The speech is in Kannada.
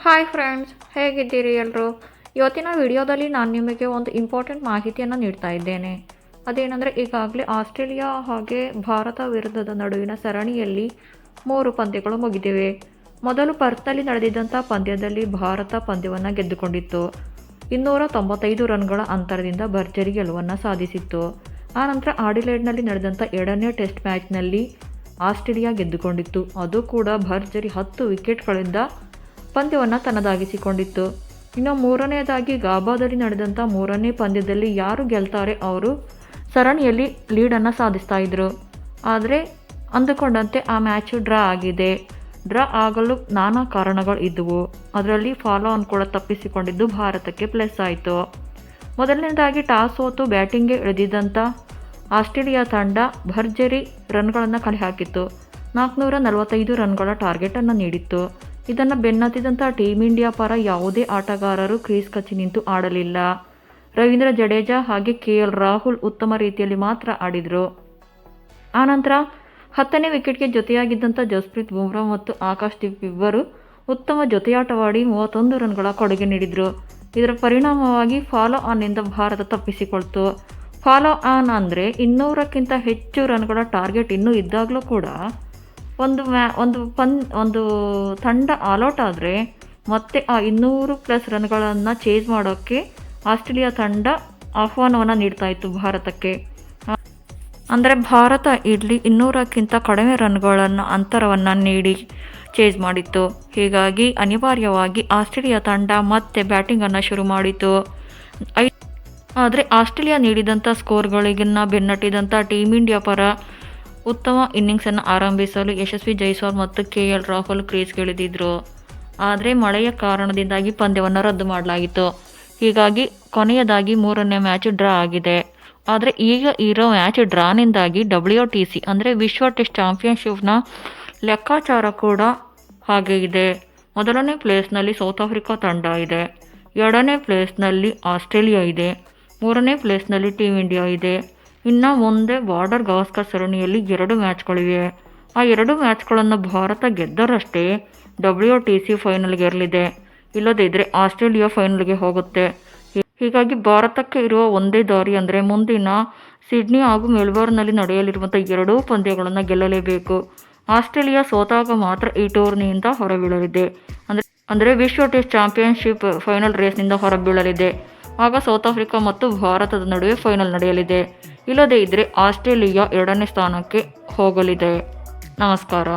ಹಾಯ್ ಫ್ರೆಂಡ್ಸ್, ಹೇಗಿದ್ದೀರಿ ಎಲ್ಲರೂ? ಇವತ್ತಿನ ವಿಡಿಯೋದಲ್ಲಿ ನಾನು ನಿಮಗೆ ಒಂದು ಇಂಪಾರ್ಟೆಂಟ್ ಮಾಹಿತಿಯನ್ನು ನೀಡ್ತಾ ಇದ್ದೇನೆ. ಅದೇನೆಂದರೆ, ಈಗಾಗಲೇ ಆಸ್ಟ್ರೇಲಿಯಾ ಹಾಗೆ ಭಾರತ ವಿರುದ್ಧದ ನಡುವಿನ ಸರಣಿಯಲ್ಲಿ 3 ಪಂದ್ಯಗಳು ಮುಗಿದಿವೆ. ಮೊದಲು ಪರ್ತ್ನಲ್ಲಿ ನಡೆದಿದ್ದಂಥ ಪಂದ್ಯದಲ್ಲಿ ಭಾರತ ಪಂದ್ಯವನ್ನು ಗೆದ್ದುಕೊಂಡಿತ್ತು. 295 ರನ್ಗಳ ಅಂತರದಿಂದ ಭರ್ಜರಿ ಗೆಲುವನ್ನು ಸಾಧಿಸಿತ್ತು. ಆನಂತರ ಆಡಿಲೇಡ್ನಲ್ಲಿ ನಡೆದಂಥ 2ನೇ ಟೆಸ್ಟ್ ಮ್ಯಾಚ್ನಲ್ಲಿ ಆಸ್ಟ್ರೇಲಿಯಾ ಗೆದ್ದುಕೊಂಡಿತ್ತು. ಅದು ಕೂಡ ಭರ್ಜರಿ 10 ವಿಕೆಟ್ಗಳಿಂದ ಪಂದ್ಯವನ್ನು ತನ್ನದಾಗಿಸಿಕೊಂಡಿತ್ತು. ಇನ್ನು 3ನೇದಾಗಿ ಗಾಬಾದಲ್ಲಿ ನಡೆದಂಥ 3ನೇ ಪಂದ್ಯದಲ್ಲಿ ಯಾರು ಗೆಲ್ತಾರೆ ಅವರು ಸರಣಿಯಲ್ಲಿ ಲೀಡನ್ನು ಸಾಧಿಸ್ತಾ ಇದ್ರು. ಆದರೆ ಅಂದುಕೊಂಡಂತೆ ಆ ಮ್ಯಾಚು ಡ್ರಾ ಆಗಿದೆ. ಡ್ರಾ ಆಗಲು ನಾನಾ ಕಾರಣಗಳು ಇದ್ದವು. ಅದರಲ್ಲಿ ಫಾಲೋ ಆನ್ ಕೂಡ ತಪ್ಪಿಸಿಕೊಂಡಿದ್ದು ಭಾರತಕ್ಕೆ ಪ್ಲಸ್ ಆಯಿತು. ಮೊದಲನೇದಾಗಿ ಟಾಸ್ ಸೋತು ಬ್ಯಾಟಿಂಗ್ಗೆ ಇಳಿದಿದ್ದಂಥ ಆಸ್ಟ್ರೇಲಿಯಾ ತಂಡ ಭರ್ಜರಿ ರನ್ಗಳನ್ನು ಕಲೆ ಹಾಕಿತ್ತು. 445 ರನ್ಗಳ ಟಾರ್ಗೆಟನ್ನು ನೀಡಿತ್ತು. ಇದನ್ನು ಬೆನ್ನತ್ತಿದಂಥ ಟೀಮ್ ಇಂಡಿಯಾ ಪರ ಯಾವುದೇ ಆಟಗಾರರು ಕ್ರೀಸ್ ಕಚ್ಚಿ ನಿಂತು ಆಡಲಿಲ್ಲ. ರವೀಂದ್ರ ಜಡೇಜಾ ಹಾಗೆ KL ರಾಹುಲ್ ಉತ್ತಮ ರೀತಿಯಲ್ಲಿ ಮಾತ್ರ ಆಡಿದರು. ಆನಂತರ 10ನೇ ವಿಕೆಟ್ಗೆ ಜೊತೆಯಾಗಿದ್ದಂಥ ಜಸ್ಪ್ರೀತ್ ಬುಮ್ರಾ ಮತ್ತು ಆಕಾಶ್ ದೀಪ್ ಇಬ್ಬರು ಉತ್ತಮ ಜೊತೆಯಾಟವಾಡಿ 31 ರನ್ಗಳ ಕೊಡುಗೆ ನೀಡಿದರು. ಇದರ ಪರಿಣಾಮವಾಗಿ ಫಾಲೋ ಆನ್ನಿಂದ ಭಾರತ ತಪ್ಪಿಸಿಕೊಳ್ತು. ಫಾಲೋ ಆನ್ ಅಂದರೆ 200ಕ್ಕಿಂತ ಹೆಚ್ಚು ರನ್ಗಳ ಟಾರ್ಗೆಟ್ ಇನ್ನೂ ಇದ್ದಾಗಲೂ ಕೂಡ ಒಂದು ತಂಡ ಆಲ್ಔಟ್ ಆದರೆ ಮತ್ತೆ ಆ 200+ ರನ್ಗಳನ್ನು ಚೇಸ್ ಮಾಡೋಕ್ಕೆ ಆಸ್ಟ್ರೇಲಿಯಾ ತಂಡ ಆಹ್ವಾನವನ್ನು ನೀಡ್ತಾ ಇತ್ತು ಭಾರತಕ್ಕೆ. ಅಂದರೆ ಭಾರತ ಇಲ್ಲಿ 200ಕ್ಕಿಂತ ಕಡಿಮೆ ರನ್ಗಳನ್ನು ಅಂತರವನ್ನು ನೀಡಿ ಚೇಸ್ ಮಾಡಿತ್ತು. ಹೀಗಾಗಿ ಅನಿವಾರ್ಯವಾಗಿ ಆಸ್ಟ್ರೇಲಿಯಾ ತಂಡ ಮತ್ತೆ ಬ್ಯಾಟಿಂಗನ್ನು ಶುರು ಮಾಡಿತು. ಆದರೆ ಆಸ್ಟ್ರೇಲಿಯಾ ನೀಡಿದಂಥ ಸ್ಕೋರ್ಗಳಿಗಿನ್ನ ಬೆನ್ನಟ್ಟಿದಂಥ ಟೀಮ್ ಇಂಡಿಯಾ ಪರ ಉತ್ತಮ ಇನ್ನಿಂಗ್ಸನ್ನು ಆರಂಭಿಸಲು ಯಶಸ್ವಿ ಜೈಸ್ವಾಲ್ ಮತ್ತು KL ರಾಹುಲ್ ಕ್ರೀಸ್ಗಿಳಿದಿದ್ದರು. ಆದರೆ ಮಳೆಯ ಕಾರಣದಿಂದಾಗಿ ಪಂದ್ಯವನ್ನು ರದ್ದು ಮಾಡಲಾಗಿತ್ತು. ಹೀಗಾಗಿ ಕೊನೆಯದಾಗಿ 3ನೇ ಮ್ಯಾಚ್ ಡ್ರಾ ಆಗಿದೆ. ಆದರೆ ಈಗ ಇರೋ ಮ್ಯಾಚ್ ಡ್ರಾನಿಂದಾಗಿ WTC ಅಂದರೆ ವಿಶ್ವ ಟೆಸ್ಟ್ ಚಾಂಪಿಯನ್ಶಿಪ್ನ ಲೆಕ್ಕಾಚಾರ ಕೂಡ ಹಾಗೆ ಇದೆ. ಮೊದಲನೇ ಪ್ಲೇಸ್ನಲ್ಲಿ ಸೌತ್ ಆಫ್ರಿಕಾ ತಂಡ ಇದೆ, 2ನೇ ಪ್ಲೇಸ್ನಲ್ಲಿ ಆಸ್ಟ್ರೇಲಿಯಾ ಇದೆ, 3ನೇ ಪ್ಲೇಸ್ನಲ್ಲಿ ಟೀಮ್ ಇಂಡಿಯಾ ಇದೆ. ಇನ್ನು ಮುಂದೆ ಬಾರ್ಡರ್ ಗವಾಸ್ಕರ್ ಸರಣಿಯಲ್ಲಿ 2 ಮ್ಯಾಚ್ಗಳಿವೆ. ಆ 2 ಮ್ಯಾಚ್ಗಳನ್ನು ಭಾರತ ಗೆದ್ದರಷ್ಟೇ WTC ಫೈನಲ್ಗೆ ಇರಲಿದೆ. ಇಲ್ಲದಿದ್ದರೆ ಆಸ್ಟ್ರೇಲಿಯಾ ಫೈನಲ್ಗೆ ಹೋಗುತ್ತೆ. ಹೀಗಾಗಿ ಭಾರತಕ್ಕೆ ಇರುವ ಒಂದೇ ದಾರಿ ಅಂದರೆ ಮುಂದಿನ ಸಿಡ್ನಿ ಹಾಗೂ ಮೆಲ್ಬೋರ್ನ್ನಲ್ಲಿ ನಡೆಯಲಿರುವಂಥ 2 ಪಂದ್ಯಗಳನ್ನು ಗೆಲ್ಲಲೇಬೇಕು. ಆಸ್ಟ್ರೇಲಿಯಾ ಸೋತಾಗ ಮಾತ್ರ ಈ ಟೂರ್ನಿಯಿಂದ ಹೊರಬೀಳಲಿದೆ. ಅಂದರೆ ವಿಶ್ವ ಟೆಸ್ಟ್ ಚಾಂಪಿಯನ್ಶಿಪ್ ಫೈನಲ್ ರೇಸ್ನಿಂದ ಹೊರಬೀಳಲಿದೆ. ಆಗ ಸೌತ್ ಆಫ್ರಿಕಾ ಮತ್ತು ಭಾರತದ ನಡುವೆ ಫೈನಲ್ ನಡೆಯಲಿದೆ. ಇಲ್ಲದೇ ಇದ್ದರೆ ಆಸ್ಟ್ರೇಲಿಯಾ 2ನೇ ಸ್ಥಾನಕ್ಕೆ ಹೋಗಲಿದೆ. ನಮಸ್ಕಾರ.